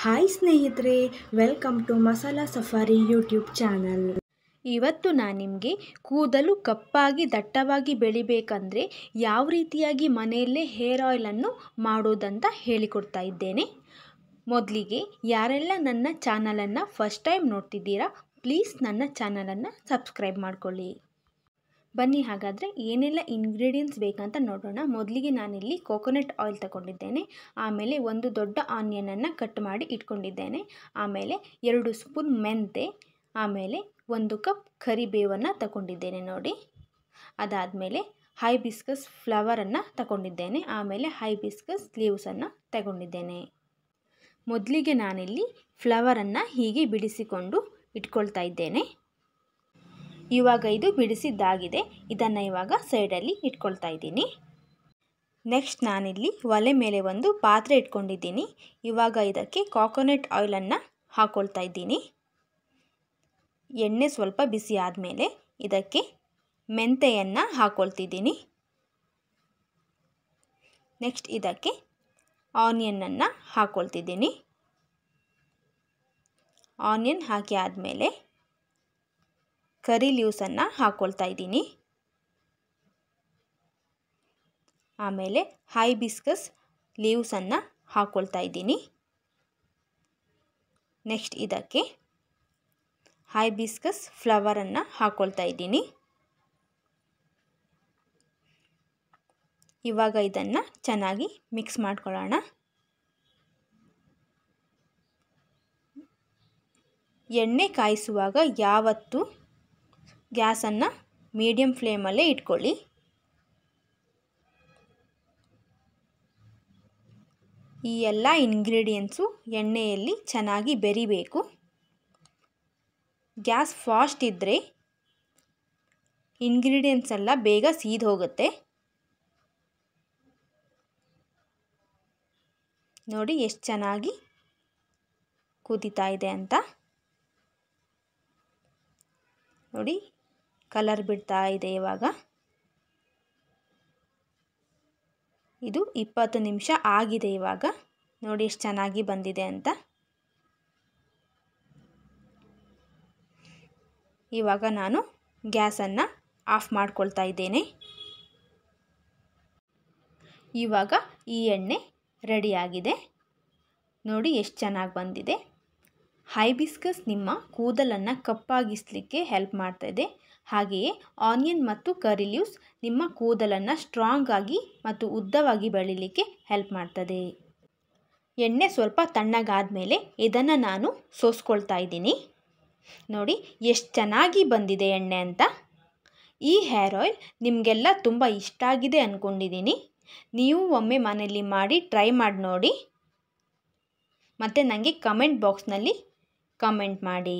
Hi ಸ್ನೇಹಿತರೆ, welcome to Masala Safari YouTube channel. ಇವತ್ತು ನಾನು ನಿಮಗೆ ಕೂದಲು ಕಪ್ಪಾಗಿ ದಟ್ಟವಾಗಿ ಬೆಳಿಬೇಕಂದ್ರೆ ಯಾವ ರೀತಿಯಾಗಿ ಮನೆಯಲ್ಲೇ ಹೇರ್ ಆಯಿಲನ್ನು ಮಾಡೋದಂತ ಹೇಳಿಕೊಡ್ತಾ ಇದ್ದೇನೆ. ಮೊದಲಿಗೆ ಯಾರೆಲ್ಲ ನನ್ನ ಚಾನಲನ್ನು ಫಸ್ಟ್ ಟೈಮ್ ನೋಡ್ತಿದ್ದೀರಾ, ಪ್ಲೀಸ್ ನನ್ನ ಚಾನಲನ್ನು ಸಬ್ಸ್ಕ್ರೈಬ್ ಮಾಡ್ಕೊಳ್ಳಿ. ಬನ್ನಿ ಹಾಗಾದರೆ ಏನೆಲ್ಲ ಇಂಗ್ರೀಡಿಯೆಂಟ್ಸ್ ಬೇಕಂತ ನೋಡೋಣ. ಮೊದಲಿಗೆ ನಾನಿಲ್ಲಿ ಕೋಕೋನಟ್ ಆಯಿಲ್ ತಗೊಂಡಿದ್ದೇನೆ. ಆಮೇಲೆ ಒಂದು ದೊಡ್ಡ ಆನಿಯನನ್ನು ಕಟ್ ಮಾಡಿ ಇಟ್ಕೊಂಡಿದ್ದೇನೆ. ಆಮೇಲೆ 2 ಸ್ಪೂನ್ ಮೆಂತೆ, ಆಮೇಲೆ 1 ಕಪ್ ಕರಿಬೇವನ್ನು ತಗೊಂಡಿದ್ದೇನೆ ನೋಡಿ. ಅದಾದಮೇಲೆ ಹೈಬಿಸ್ಕಸ್ ಫ್ಲವರನ್ನು ತಗೊಂಡಿದ್ದೇನೆ. ಆಮೇಲೆ ಹೈಬಿಸ್ಕಸ್ ಲೀವ್ಸನ್ನು ತಗೊಂಡಿದ್ದೇನೆ. ಮೊದಲಿಗೆ ನಾನಿಲ್ಲಿ ಫ್ಲವರನ್ನು ಹೀಗೆ ಬಿಡಿಸಿಕೊಂಡು ಇಟ್ಕೊಳ್ತಾ ಇದ್ದೇನೆ. ಇವಾಗ ಇದು ಬಿಡಿಸಿದ್ದಾಗಿದೆ. ಇದನ್ನು ಇವಾಗ ಸೈಡಲ್ಲಿ ಇಟ್ಕೊಳ್ತಾ ಇದ್ದೀನಿ. ನೆಕ್ಸ್ಟ್ ನಾನಿಲ್ಲಿ ಒಲೆ ಮೇಲೆ ಒಂದು ಪಾತ್ರೆ ಇಟ್ಕೊಂಡಿದ್ದೀನಿ. ಇವಾಗ ಇದಕ್ಕೆ ಕೋಕೋನಟ್ ಆಯಿಲನ್ನು ಹಾಕ್ಕೊಳ್ತಾ ಇದ್ದೀನಿ. ಎಣ್ಣೆ ಸ್ವಲ್ಪ ಬಿಸಿ ಆದಮೇಲೆ ಇದಕ್ಕೆ ಮೆಂತೆಯನ್ನು ಹಾಕ್ಕೊಳ್ತಿದ್ದೀನಿ. ನೆಕ್ಸ್ಟ್ ಇದಕ್ಕೆ ಆನಿಯನನ್ನು ಹಾಕ್ಕೊಳ್ತಿದ್ದೀನಿ. ಆನಿಯನ್ ಹಾಕಿ ಆದಮೇಲೆ ಕರಿ ಲೀವ್ಸನ್ನು ಹಾಕ್ಕೊಳ್ತಾ ಇದ್ದೀನಿ. ಆಮೇಲೆ ಹೈಬಿಸ್ಕಸ್ ಲೀವ್ಸನ್ನು ಹಾಕ್ಕೊಳ್ತಾ ಇದ್ದೀನಿ. ನೆಕ್ಸ್ಟ್ ಇದಕ್ಕೆ ಹೈಬಿಸ್ಕಸ್ ಫ್ಲವರನ್ನು ಹಾಕ್ಕೊಳ್ತಾ ಇದ್ದೀನಿ. ಇವಾಗ ಇದನ್ನು ಚೆನ್ನಾಗಿ ಮಿಕ್ಸ್ ಮಾಡ್ಕೊಳ್ಳೋಣ. ಎಣ್ಣೆ ಕಾಯಿಸುವಾಗ ಯಾವತ್ತೂ ಗ್ಯಾಸನ್ನು ಮೀಡಿಯಮ್ ಫ್ಲೇಮಲ್ಲೇ ಇಟ್ಕೊಳ್ಳಿ. ಈ ಎಲ್ಲ ಇಂಗ್ರೀಡಿಯೆಂಟ್ಸು ಎಣ್ಣೆಯಲ್ಲಿ ಚೆನ್ನಾಗಿ ಬೆರಿಬೇಕು. ಗ್ಯಾಸ್ ಫಾಸ್ಟ್ ಇದ್ದರೆ ಇಂಗ್ರೀಡಿಯೆಂಟ್ಸ್ ಎಲ್ಲ ಬೇಗ ಸೀದು ಹೋಗುತ್ತೆ. ನೋಡಿ ಎಷ್ಟು ಚೆನ್ನಾಗಿ ಕುದೀತಾ ಇದೆ ಅಂತ. ನೋಡಿ ಕಲರ್ ಬಿಡ್ತಾ ಇದೆ. ಇವಾಗ ಇದು 20 ನಿಮಿಷ ಆಗಿದೆ. ಇವಾಗ ನೋಡಿ ಎಷ್ಟು ಚೆನ್ನಾಗಿ ಬಂದಿದೆ ಅಂತ. ಇವಾಗ ನಾನು ಗ್ಯಾಸನ್ನು ಆಫ್ ಮಾಡ್ಕೊಳ್ತಾ ಇದ್ದೇನೆ. ಇವಾಗ ಈ ಎಣ್ಣೆ ರೆಡಿಯಾಗಿದೆ. ನೋಡಿ ಎಷ್ಟು ಚೆನ್ನಾಗಿ ಬಂದಿದೆ. ಹೈಬಿಸ್ಕಸ್ ನಿಮ್ಮ ಕೂದಲನ್ನು ಕಪ್ಪಾಗಿಸಲಿಕ್ಕೆ ಹೆಲ್ಪ್ ಮಾಡ್ತಾಯಿದೆ. ಹಾಗೆಯೇ ಆನಿಯನ್ ಮತ್ತು ಕರಿ ಲೀವ್ಸ್ ನಿಮ್ಮ ಕೂದಲನ್ನು ಸ್ಟ್ರಾಂಗ್ ಆಗಿ ಮತ್ತು ಉದ್ದವಾಗಿ ಬೆಳೀಲಿಕ್ಕೆ ಹೆಲ್ಪ್ ಮಾಡ್ತದೆ. ಎಣ್ಣೆ ಸ್ವಲ್ಪ ತಣ್ಣಗಾದ ಮೇಲೆ ಇದನ್ನು ನಾನು ಸೋಸ್ಕೊಳ್ತಾ ಇದ್ದೀನಿ. ನೋಡಿ ಎಷ್ಟು ಚೆನ್ನಾಗಿ ಬಂದಿದೆ ಎಣ್ಣೆ ಅಂತ. ಈ ಹೇರ್ ಆಯಿಲ್ ನಿಮಗೆಲ್ಲ ತುಂಬ ಇಷ್ಟ ಆಗಿದೆ ಅಂದ್ಕೊಂಡಿದ್ದೀನಿ. ನೀವು ಒಮ್ಮೆ ಮನೆಯಲ್ಲಿ ಮಾಡಿ ಟ್ರೈ ಮಾಡಿ ನೋಡಿ. ಮತ್ತು ನನಗೆ ಕಮೆಂಟ್ ಬಾಕ್ಸ್ನಲ್ಲಿ ಕಮೆಂಟ್ ಮಾಡಿ.